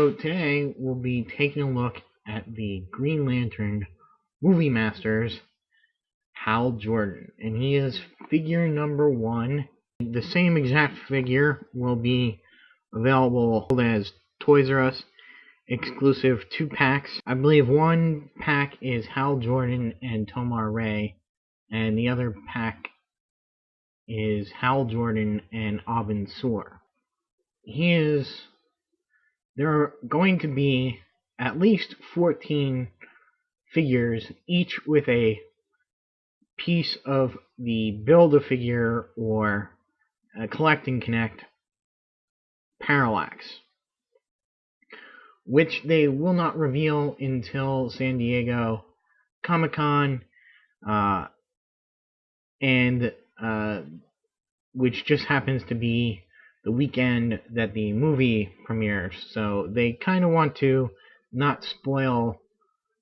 So today we'll be taking a look at the Green Lantern Movie Masters, Hal Jordan, and he is figure number 1. The same exact figure will be available as Toys R Us exclusive 2-packs. I believe one pack is Hal Jordan and Tomar Ray, and the other pack is Hal Jordan and Abin Sur. There are going to be at least 14 figures, each with a piece of the Build-A-Figure or Collect and Connect Parallax, which they will not reveal until San Diego Comic-Con, and which just happens to be the weekend that the movie premieres. So they kind of want to not spoil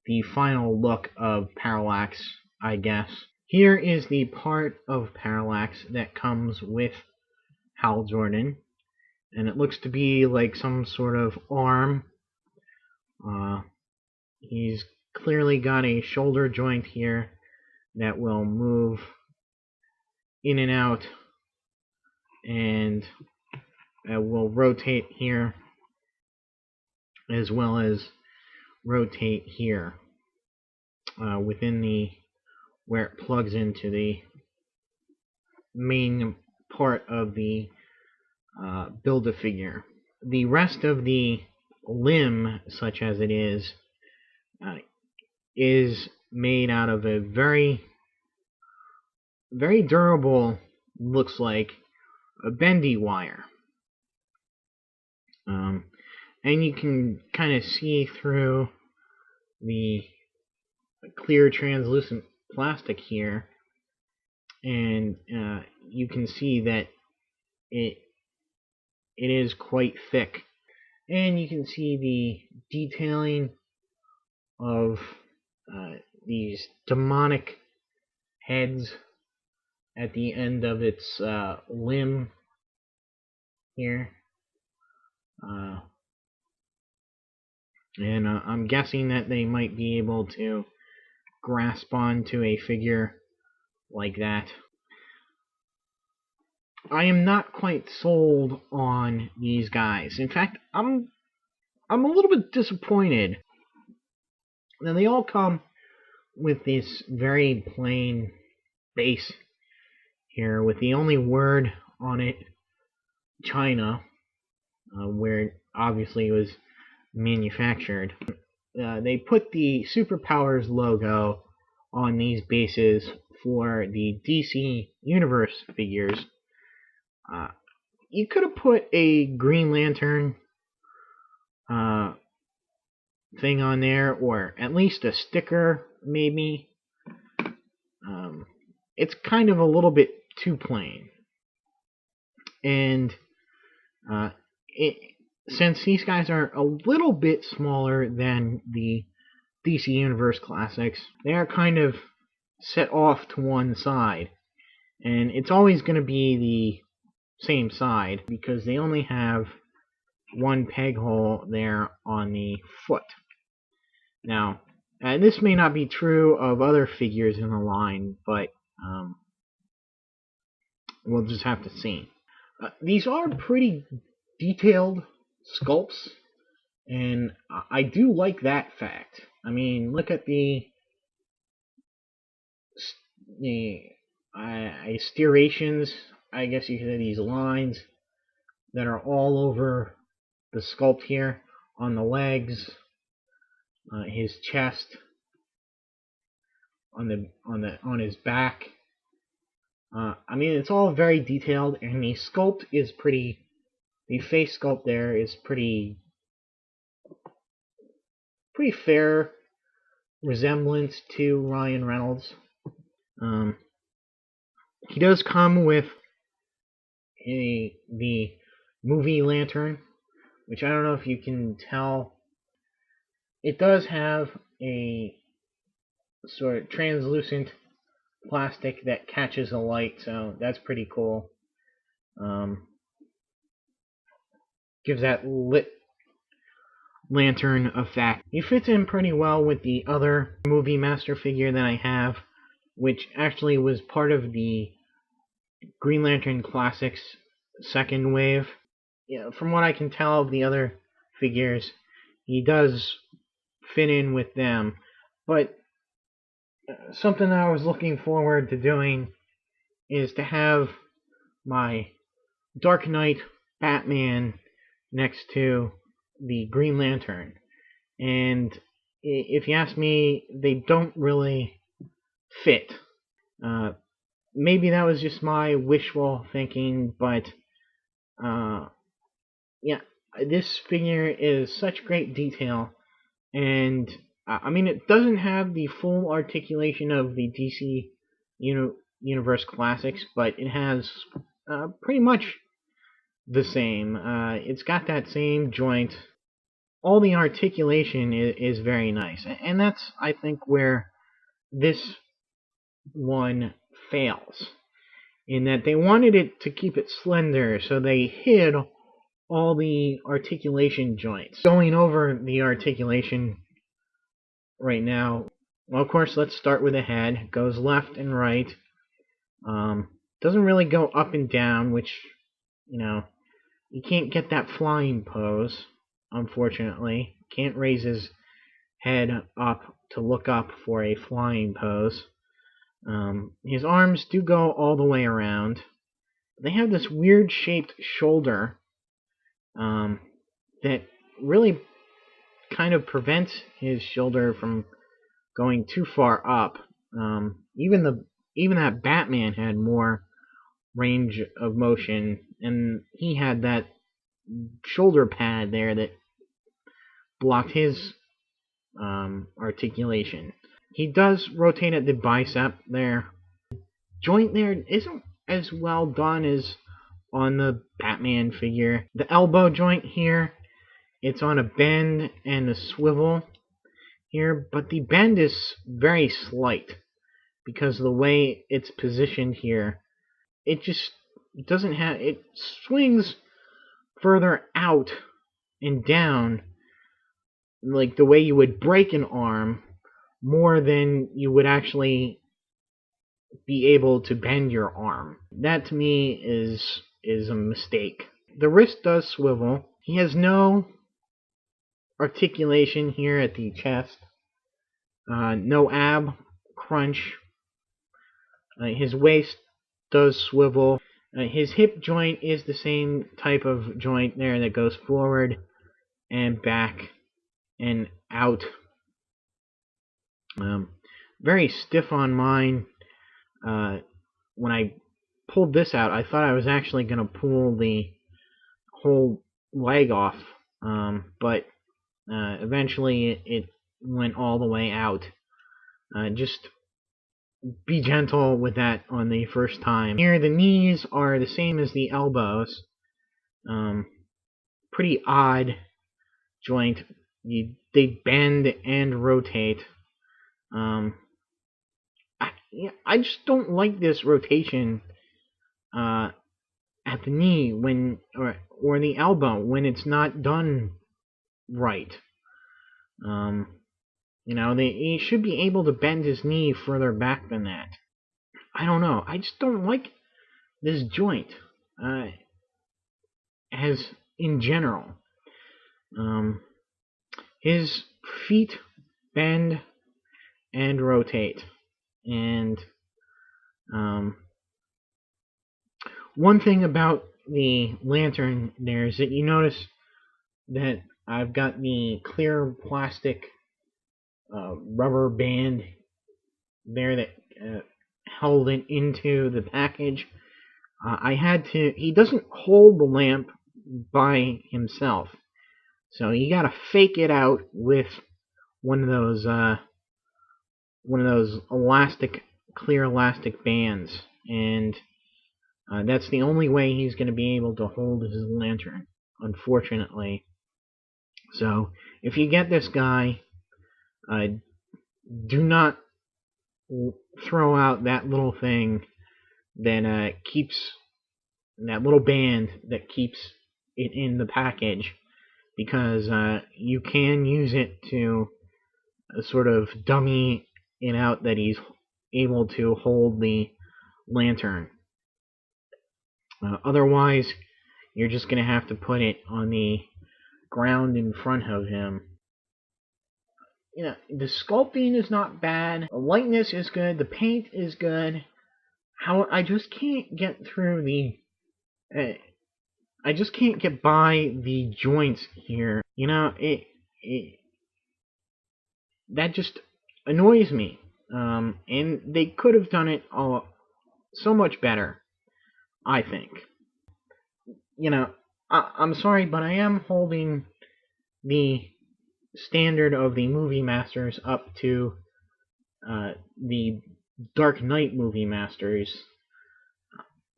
the final look of Parallax, I guess. Here is the part of Parallax that comes with Hal Jordan, and it looks to be like some sort of arm. He's clearly got a shoulder joint here that will move in and out, and will rotate here as well as rotate here within the where it plugs into the main part of the Build-A-Figure. The rest of the limb, such as it is made out of a very, very durable, looks like a bendy wire. And you can kind of see through the clear translucent plastic here, and you can see that it is quite thick, and you can see the detailing of these demonic heads at the end of its limb here. And I'm guessing that they might be able to grasp onto a figure like that. I am not quite sold on these guys. In fact, I'm a little bit disappointed. Now, they all come with this very plain base here, with the only word on it, China, where obviously it was manufactured. They put the Superpowers logo on these bases for the DC Universe figures. You could have put a Green Lantern thing on there, or at least a sticker, maybe. It's kind of a little bit too plain. And since these guys are a little bit smaller than the DC Universe Classics, they are kind of set off to one side. And it's always going to be the same side, because they only have one peg hole there on the foot. Now, this may not be true of other figures in the line, but we'll just have to see. These are pretty detailed sculpts, and I do like that fact. I mean, look at the striations, I guess you could say, these lines that are all over the sculpt here, on the legs, his chest, on his back. I mean, it's all very detailed, and the sculpt is pretty. The face sculpt there is pretty fair resemblance to Ryan Reynolds. He does come with the movie lantern, which I don't know if you can tell. It does have a sort of translucent plastic that catches the light, so that's pretty cool. Gives that lit lantern effect. He fits in pretty well with the other movie master figure that I have, which actually was part of the Green Lantern Classics second wave. Yeah, from what I can tell of the other figures, he does fit in with them. But something that I was looking forward to doing is to have my Dark Knight Batman next to the Green Lantern. And if you ask me, they don't really fit. Maybe that was just my wishful thinking, but yeah, this figure is such great detail, and I mean, it doesn't have the full articulation of the DC Universe Classics, but it has pretty much the same. It's got that same joint. All the articulation is very nice, and that's, I think, where this one fails, in that they wanted it to keep it slender, so they hid all the articulation joints. Going over the articulation right now, well, of course, let's start with the head. It goes left and right. Doesn't really go up and down, which, you can't get that flying pose, unfortunately. Can't raise his head up to look up for a flying pose. His arms do go all the way around. They have this weird shaped shoulder that really kind of prevents his shoulder from going too far up. Even that Batman had more range of motion, and he had that shoulder pad there that blocked his articulation. He does rotate at the bicep there. Joint there isn't as well done as on the Batman figure. The elbow joint here, it's on a bend and a swivel here, but the bend is very slight because of the way it's positioned here. It just doesn't have, it swings further out and down like the way you would break an arm more than you would actually be able to bend your arm. That to me is a mistake. The wrist does swivel. He has no articulation here at the chest. No ab crunch. His waist does swivel. His hip joint is the same type of joint there that goes forward and back and out. Very stiff on mine. When I pulled this out, I thought I was actually going to pull the whole leg off, but eventually it went all the way out. Just be gentle with that on the first time. Here, the knees are the same as the elbows. Pretty odd joint. They bend and rotate. I just don't like this rotation at the knee or the elbow when it's not done right. He should be able to bend his knee further back than that. I don't know. I just don't like this joint as in general. His feet bend and rotate. And one thing about the lantern there is that you notice that I've got the clear plastic rubber band there that held it into the package. He doesn't hold the lamp by himself, so you gotta fake it out with one of those clear elastic bands, and that's the only way he's going to be able to hold his lantern, unfortunately. So if you get this guy, do not throw out that little thing that keeps that little band that keeps it in the package. because you can use it to sort of dummy it out that he's able to hold the lantern. Otherwise, you're just going to have to put it on the ground in front of him. The sculpting is not bad. The lightness is good. The paint is good. How I just can't get through the. I just can't get by the joints here. That just annoys me. And they could have done it so much better, I think. I'm sorry, but I am holding the standard of the movie masters up to the Dark Knight movie masters,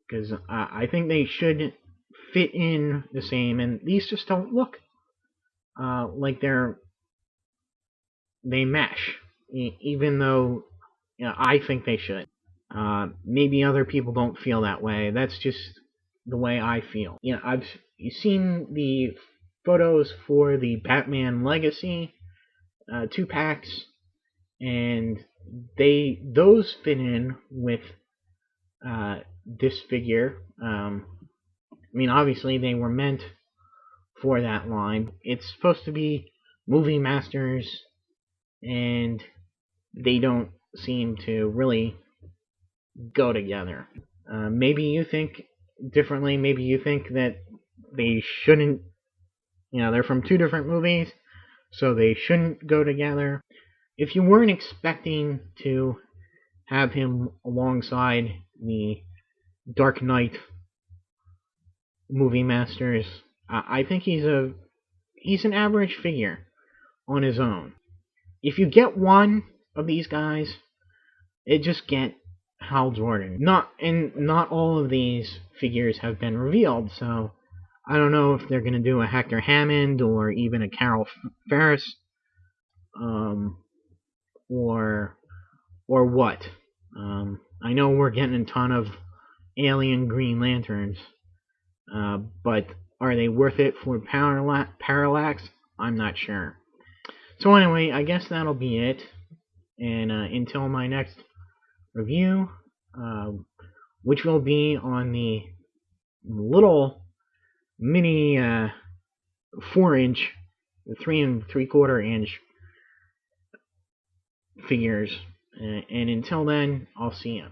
because I think they should fit in the same, and these just don't look like they mesh, even though I think they should. Maybe other people don't feel that way. That's just the way I feel. I've seen the photos for the Batman Legacy 2-packs, and those fit in with this figure. Obviously they were meant for that line. It's supposed to be movie masters, and they don't seem to really go together. Maybe you think differently. Maybe you think that they shouldn't. They're from two different movies, so they shouldn't go together. If you weren't expecting to have him alongside the Dark Knight movie masters, I think he's an average figure on his own. If you get one of these guys, just get Hal Jordan. Not all of these figures have been revealed, so I don't know if they're going to do a Hector Hammond or even a Carol Ferris, or what. I know we're getting a ton of alien Green Lanterns, but are they worth it for Parallax? I'm not sure. So anyway, I guess that'll be it. And until my next review, which will be on the little mini 4-inch, 3 3/4 inch figures. And until then, I'll see you.